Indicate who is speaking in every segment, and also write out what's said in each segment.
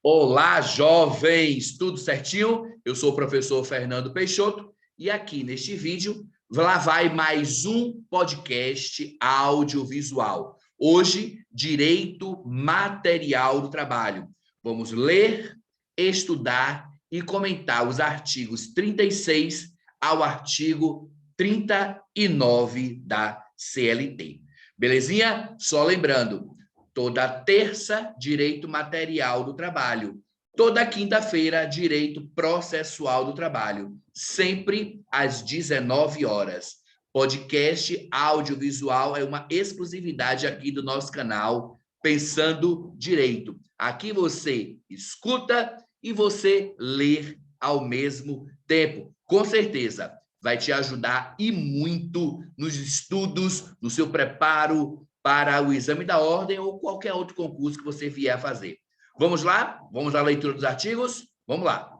Speaker 1: Olá, jovens! Tudo certinho? Eu sou o professor Fernando Peixoto e aqui neste vídeo lá vai mais um podcast audiovisual. Hoje, Direito Material do Trabalho. Vamos ler, estudar e comentar os artigos 36 ao artigo 39 da CLT. Belezinha? Só lembrando, toda terça, direito material do trabalho. Toda quinta-feira, direito processual do trabalho. Sempre às 19 horas. Podcast audiovisual é uma exclusividade aqui do nosso canal Pensando Direito. Aqui você escuta e você lê ao mesmo tempo. Com certeza, vai te ajudar e muito nos estudos, no seu preparo para o exame da ordem ou qualquer outro concurso que você vier a fazer. Vamos lá? Vamos à leitura dos artigos? Vamos lá.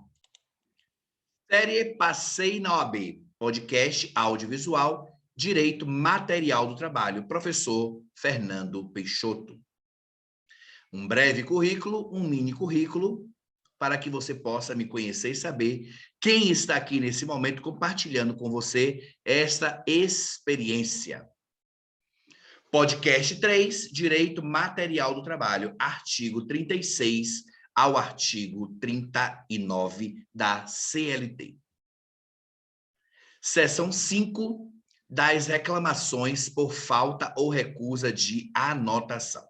Speaker 1: Série Passei na OAB, podcast audiovisual, Direito Material do Trabalho, professor Fernando Peixoto. Um breve currículo, um mini currículo, para que você possa me conhecer e saber quem está aqui nesse momento compartilhando com você esta experiência. Podcast 3, Direito Material do Trabalho, artigo 36 ao artigo 39 da CLT. Seção 5 das reclamações por falta ou recusa de anotação.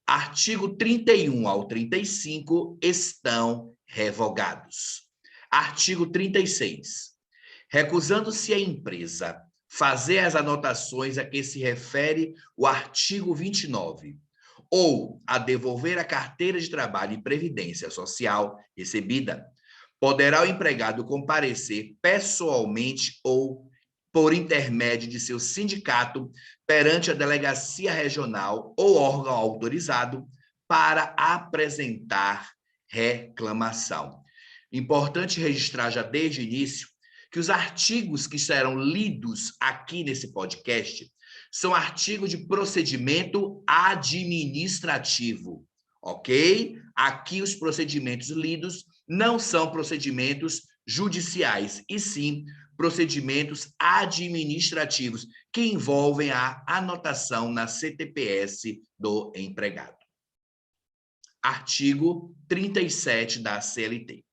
Speaker 1: Artigo 31 ao 35 estão revogados. Artigo 36. Recusando-se a empresa fazer as anotações a que se refere o artigo 29, ou a devolver a carteira de trabalho e previdência social recebida, poderá o empregado comparecer pessoalmente ou por intermédio de seu sindicato perante a delegacia regional ou órgão autorizado para apresentar reclamação. Importante registrar já desde o início que os artigos que serão lidos aqui nesse podcast são artigos de procedimento administrativo, ok? Aqui os procedimentos lidos não são procedimentos judiciais, e sim procedimentos administrativos que envolvem a anotação na CTPS do empregado. Artigo 37 da CLT.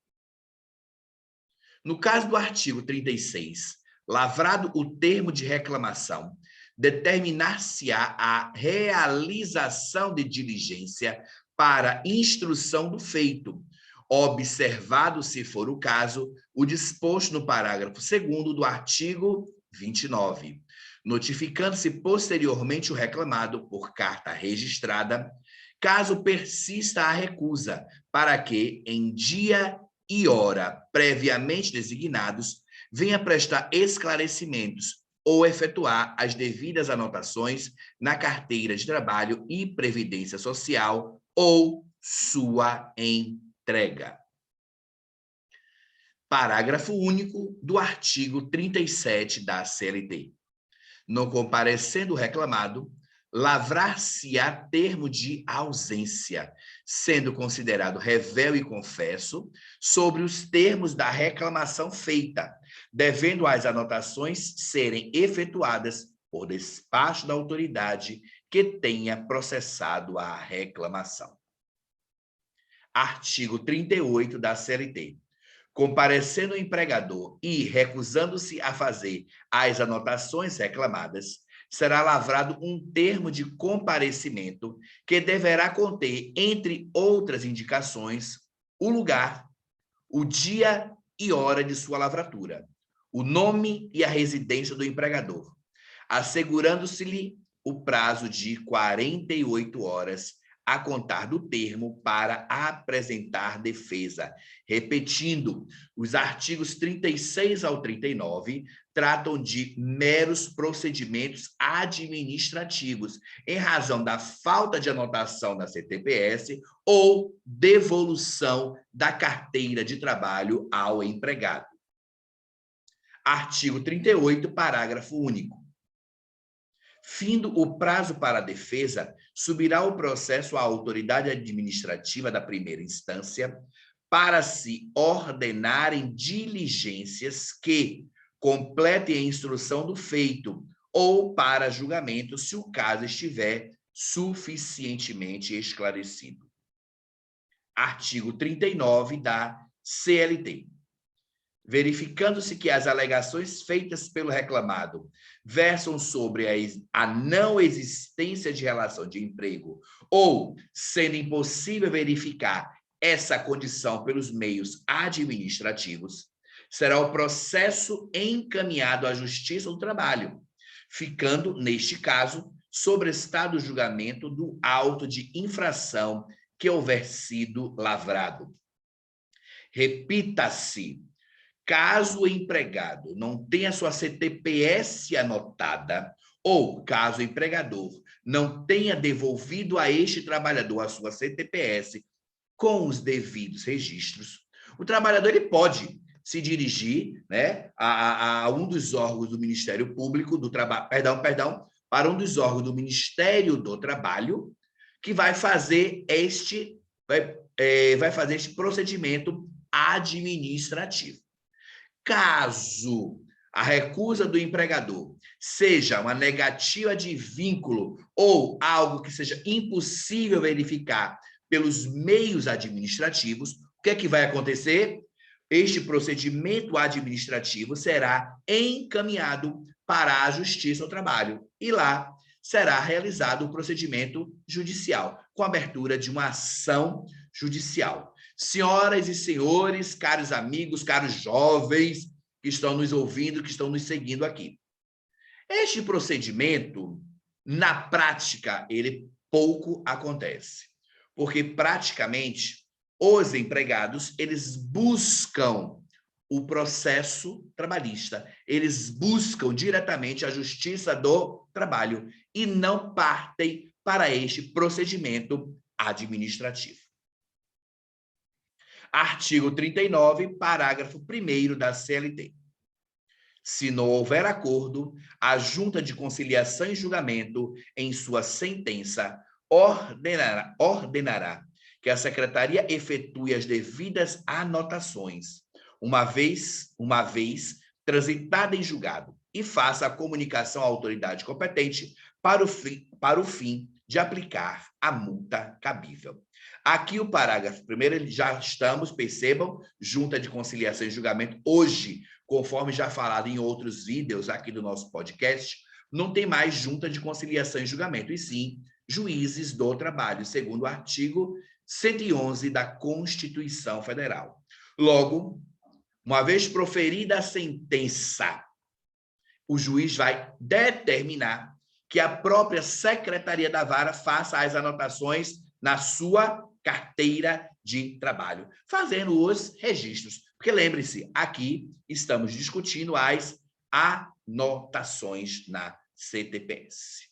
Speaker 1: No caso do artigo 36, lavrado o termo de reclamação, determinar-se-á a realização de diligência para instrução do feito, observado, se for o caso, o disposto no parágrafo 2º do artigo 29, notificando-se posteriormente o reclamado por carta registrada, caso persista a recusa, para que, em dia e hora previamente designados, venha prestar esclarecimentos ou efetuar as devidas anotações na carteira de trabalho e previdência social ou sua entrega. Parágrafo único do artigo 37 da CLT. Não comparecendo o reclamado, lavrar-se-á termo de ausência, sendo considerado revel e confesso sobre os termos da reclamação feita, devendo as anotações serem efetuadas por despacho da autoridade que tenha processado a reclamação. Artigo 38 da CLT. Comparecendo o empregador e recusando-se a fazer as anotações reclamadas, será lavrado um termo de comparecimento que deverá conter, entre outras indicações, o lugar, o dia e hora de sua lavratura, o nome e a residência do empregador, assegurando-se-lhe o prazo de 48 horas a contar do termo para apresentar defesa. Repetindo, os artigos 36 ao 39 tratam de meros procedimentos administrativos, em razão da falta de anotação na CTPS ou devolução da carteira de trabalho ao empregado. Artigo 38, parágrafo único. Findo o prazo para a defesa, subirá o processo à autoridade administrativa da primeira instância para se ordenarem diligências que completem a instrução do feito ou para julgamento, se o caso estiver suficientemente esclarecido. Artigo 39 da CLT. Verificando-se que as alegações feitas pelo reclamado versam sobre a não existência de relação de emprego ou sendo impossível verificar essa condição pelos meios administrativos, será o processo encaminhado à Justiça do Trabalho, ficando, neste caso, sobrestado o julgamento do auto de infração que houver sido lavrado. Repita-se, caso o empregado não tenha sua CTPS anotada, ou caso o empregador não tenha devolvido a este trabalhador a sua CTPS com os devidos registros, o trabalhador ele pode se dirigir, né, a um dos órgãos do Ministério Público do Trabalho, para um dos órgãos do Ministério do Trabalho, que vai fazer este procedimento administrativo. Caso a recusa do empregador seja uma negativa de vínculo ou algo que seja impossível verificar pelos meios administrativos, o que é que vai acontecer? Este procedimento administrativo será encaminhado para a Justiça do Trabalho e lá será realizado o procedimento judicial, com a abertura de uma ação judicial. Senhoras e senhores, caros amigos, caros jovens que estão nos ouvindo, que estão nos seguindo aqui. Este procedimento, na prática, ele pouco acontece, porque praticamente os empregados, eles buscam o processo trabalhista, eles buscam diretamente a Justiça do Trabalho e não partem para este procedimento administrativo. Artigo 39, parágrafo 1º da CLT. Se não houver acordo, a Junta de Conciliação e Julgamento, em sua sentença, ordenará que a Secretaria efetue as devidas anotações, uma vez transitada em julgado, e faça a comunicação à autoridade competente para o fim de aplicar a multa cabível. Aqui o parágrafo 1º, já estamos, percebam, Junta de Conciliação e Julgamento, hoje, conforme já falado em outros vídeos aqui do nosso podcast, não tem mais Junta de Conciliação e Julgamento, e sim juízes do trabalho, segundo o artigo 111 da Constituição Federal. Logo, uma vez proferida a sentença, o juiz vai determinar que a própria Secretaria da Vara faça as anotações na sua carteira de trabalho, fazendo os registros. Porque lembre-se, aqui estamos discutindo as anotações na CTPS.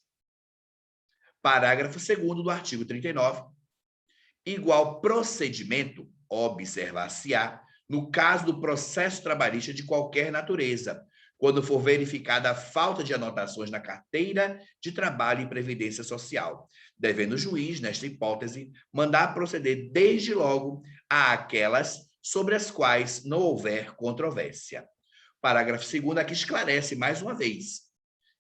Speaker 1: Parágrafo 2º do artigo 39. Igual procedimento observar-se-á no caso do processo trabalhista de qualquer natureza, quando for verificada a falta de anotações na carteira de trabalho e previdência social, devendo o juiz, nesta hipótese, mandar proceder desde logo àquelas sobre as quais não houver controvérsia. Parágrafo 2º aqui esclarece mais uma vez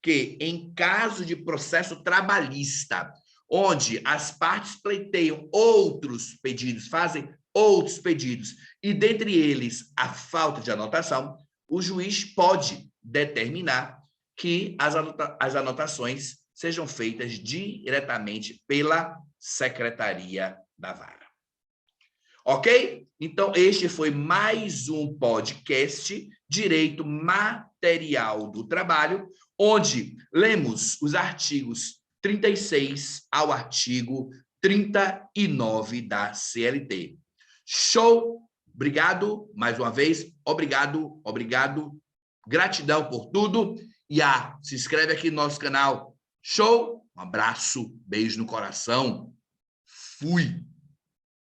Speaker 1: que, em caso de processo trabalhista, onde as partes pleiteiam outros pedidos, fazem outros pedidos, e dentre eles a falta de anotação, o juiz pode determinar que as anotações sejam feitas diretamente pela Secretaria da Vara. Ok? Então, este foi mais um podcast Direito Material do Trabalho, onde lemos os artigos 36 ao artigo 39 da CLT. Show! Obrigado, mais uma vez. Obrigado. Gratidão por tudo. E se inscreve aqui no nosso canal. Show! Um abraço, beijo no coração. Fui!